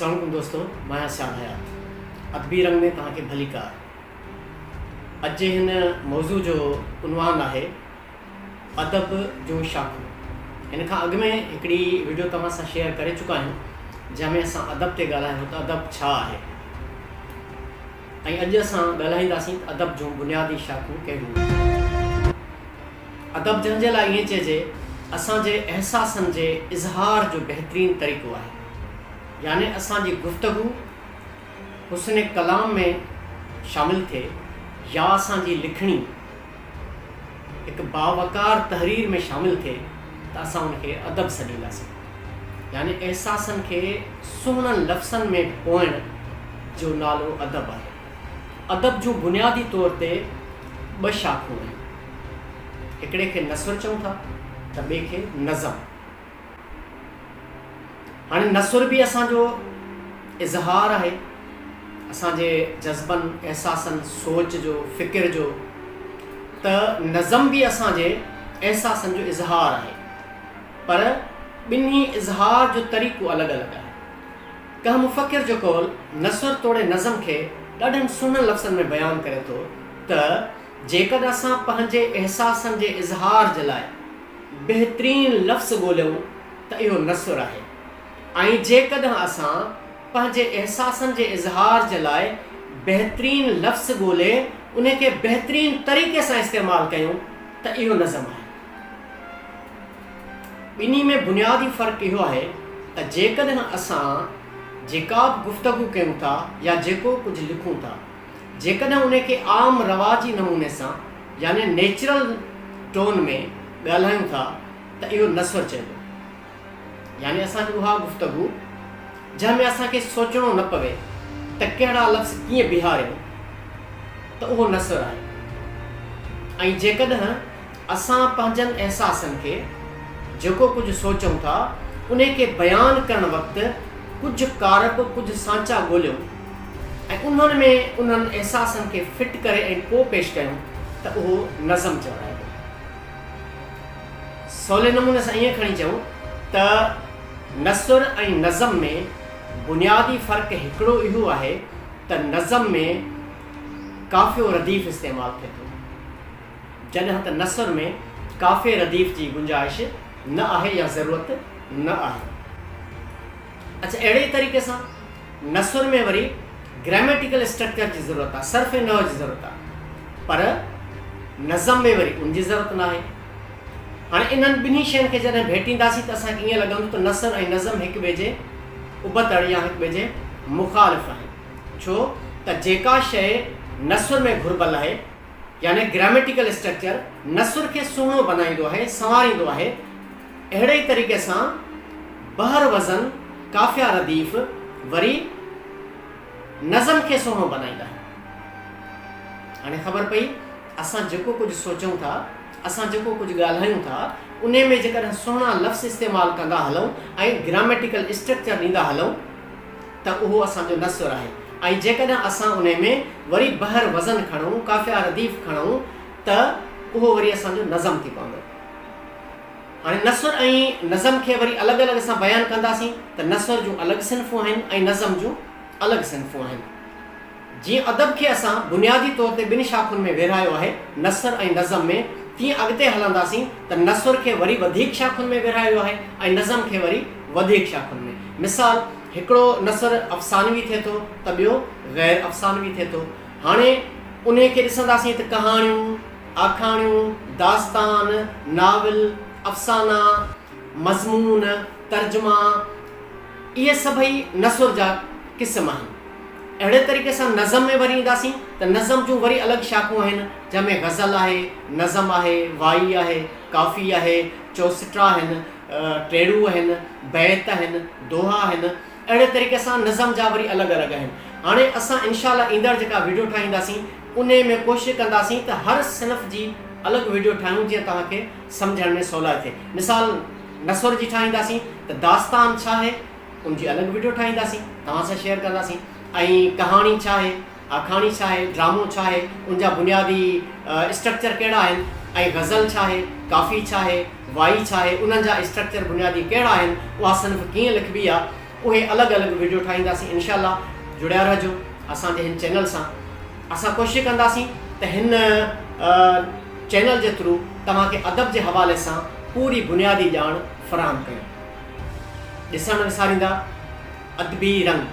अस्सलाम वालेकुम दोस्तों, मैं श्याम हयात अदबी रंग में तव्हांखे भली कार। अॼु जे हिन मौज़ू जो उनवान आहे अदब जूं शाख़ूं। हिन खां अॻु में हिकिड़ी वीडियो तव्हां सां शेयर करे चुका आहियूं जंहिंमें असां अदब ते ॻाल्हायूं त अदब छा आहे, ऐं अॼु असां ॻाल्हाईंदासीं त अदब जूं बुनियादी शाख़ूं कहिड़ियूं। अदब जंहिंजे लाइ ईअं चइजे असांजे अहसासनि जे इज़हार जो बहितरीनु तरीक़ो आहे, यानी असांजी गुफ़्तगू हुस्न कलाम में शामिल थिए या असांजी लिखणी हिकु बावकार तहरीर में शामिल थिए त असां उनखे अदब सॾींदासीं, यानी अहसासनि खे सुहिणनि लफ़्ज़नि में पोइण जो नालो अदब आहे। अदब जूं बुनियादी तौर ते ॿ शाख़ूं आहिनि, हिकिड़े खे नसुर चऊं था त ॿिए खे नज़म। हाणे नसुर बि असांजो इज़हार आहे, असांजे जज़्बनि अहसासनि सोच जो फ़िक्र जो, त नज़म बि असांजे अहसासनि जो इज़हार आहे, पर ॿिन्ही इज़हार जो तरीक़ो अलॻि अलॻि आहे। कंहिं मुफ़क्किर जो कौल नसुर तोड़े नज़म खे ॾाढनि सुहिणनि लफ़्ज़नि में बयानु करे थो त जेकॾहिं असां पंहिंजे अहसासनि जे इज़हार जे लाइ बहितरीनु लफ़्ज़ ॻोल्हियूं त इहो नसुर आहे, ऐं जेकॾहिं असां पंहिंजे अहसासनि जे इज़हार जे लाइ बहितरीनु लफ़्ज़ ॻोल्हे उनखे बहितरीनु तरीक़े सां इस्तेमालु कयूं त इहो नज़म आहे। ॿिन्ही में बुनियादी फ़र्क़ु इहो आहे त जेकॾहिं असां जेका बि गुफ़्तगू कयूं था या जेको कुझु लिखूं था, जेकॾहिं उनखे आम रवाजी नमूने सां यानी नेचुरल टोन में ॻाल्हायूं था त इहो नसुर चइबो, यानी असांजी उहा गुफ़्तगू जंहिंमें असांखे सोचणो न पवे त कहिड़ा लफ़्ज़ कीअं बीहारियूं त उहो नसुर आहे। ऐं जेकॾहिं असां पंहिंजनि अहसासनि खे जेको कुझु सोचूं था उनखे बयानु करणु वक़्तु कुझु कारब कुझु सांचा ॻोल्हियूं ऐं उन्हनि में उन्हनि अहसासनि खे फिट करे ऐं पोइ पेश कयूं त उहो नज़म चवराइबो। सवले नमूने सां ईअं खणी चऊं त नसुर ऐं नज़म में बुनियादी फ़र्क़ु हिकिड़ो इहो आहे त नज़म में काफ़ियो रदीफ़ इस्तेमालु थिए थो, जॾहिं त नसुर में काफ़े रदीफ़ जी गुंजाइश न आहे या ज़रूरत न आहे। अच्छा, अहिड़े ई तरीक़े सां नसुर में वरी ग्रामेटिकल स्ट्रक्चर जी ज़रूरत आहे, सर्फ़ नव जी ज़रूरत आहे, पर नज़म में वरी उनजी ज़रूरत न आहे। हाणे इन्हनि ॿिन्ही शयुनि खे जॾहिं भेटींदासीं त असांखे ईअं लॻंदो त नसुर ऐं नज़म हिक ॿिए जे उबतड़ या हिक ॿिए जे मुख़ालिफ़ आहिनि, छो त जेका शइ नसुर में घुरिबल आहे यानी ग्रामेटिकल स्ट्रक्चर नसुर खे सुहिणो बनाईंदो आहे, संवारींदो आहे, अहिड़े ई तरीक़े सां बहर वज़न काफ़िया रदीफ़ वरी नज़म खे सुहिणो बनाईंदा आहिनि। हाणे ख़बर पई असां जेको कुझु सोचूं था, असां जेको कुझु ॻाल्हायूं था उन में जेकॾहिं सुहिणा लफ़्ज़ इस्तेमालु कंदा हलूं ऐं ग्रामेटिकल स्ट्रक्चर ॾींदा हलूं त उहो असांजो नसुर आहे, ऐं जेकॾहिं असां उन में वरी बहर वज़न खणूं काफ़िया रदीफ़ खणूं त उहो वरी असांजो नज़म थी पवंदो। हाणे नसुर ऐं नज़म खे वरी अलॻि अलॻि असां बयानु कंदासीं त नसुर जूं अलॻि सिन्फ़ूं आहिनि ऐं नज़म जूं अलॻि सिन्फ़ूं आहिनि। जीअं अदब खे असां बुनियादी तौर ते ॿिनि शाख़ुनि में विरहायो आहे नसुर ऐं नज़म में, तीअं अॻिते हलंदासीं त नसुर खे वरी वधीक शाख़ुनि में विरहायो आहे ऐं नज़म खे वरी वधीक शाख़ुनि में। मिसाल, हिकिड़ो नसुर अफ़सानवी थिए थो त ॿियो ग़ैर अफ़सानवी थिए थो। हाणे उन खे ॾिसंदासीं त कहाणियूं, आखाणियूं, दास्तान, नाविल, अफ़साना, मज़मून, तर्जुमा, इहे सभई नसुर जा क़िस्म आहिनि। अहिड़े तरीक़े सां नज़म में वरी ईंदासीं त नज़म जूं वरी अलॻि शाख़ूं आहिनि, जंहिंमें ग़ज़ल आहे, नज़म आहे, वाई आहे, काफ़ी आहे, चौसिटा आहिनि, टेड़ू आहिनि, बैत आहिनि, दोहा आहिनि। अहिड़े तरीक़े सां नज़म जा वरी अलॻि अलॻि आहिनि। हाणे असां इंशाअल्लाह ईंदड़ जेका वीडियो ठाहींदासीं उन में कोशिशि कंदासीं त हर सिन्फ़ जी अलॻि वीडियो ठाहियूं जीअं तव्हांखे सम्झण में सवलाई थिए। मिसाल, नसुर जी ठाहींदासीं त दास्तान छा आहे उनजी अलॻि वीडियो ठाहींदासीं, तव्हां सां शेयर कंदासीं, ऐं कहाणी छा आहे, आखाणी छा आहे, ड्रामो छा आहे, उनजा बुनियादी स्ट्रक्चर कहिड़ा आहिनि, ऐं ग़ज़ल छा आहे, काफ़ी छा आहे, वाई छा आहे, उन्हनि जा स्ट्रक्चर बुनियादी कहिड़ा आहिनि, उहा सिन्फ़ कीअं लिखबी आहे, उहे अलॻि अलॻि वीडियो ठाहींदासीं। इंशाअल्लाह जुड़िया रहिजो असांजे हिन चैनल सां। असां कोशिशि कंदासीं त हिन चैनल जे थ्रू तव्हांखे अदब जे हवाले सां पूरी बुनियादी ॼाण फ़राहम कयूं। ॾिसणु विसारींदा अदबी रंग।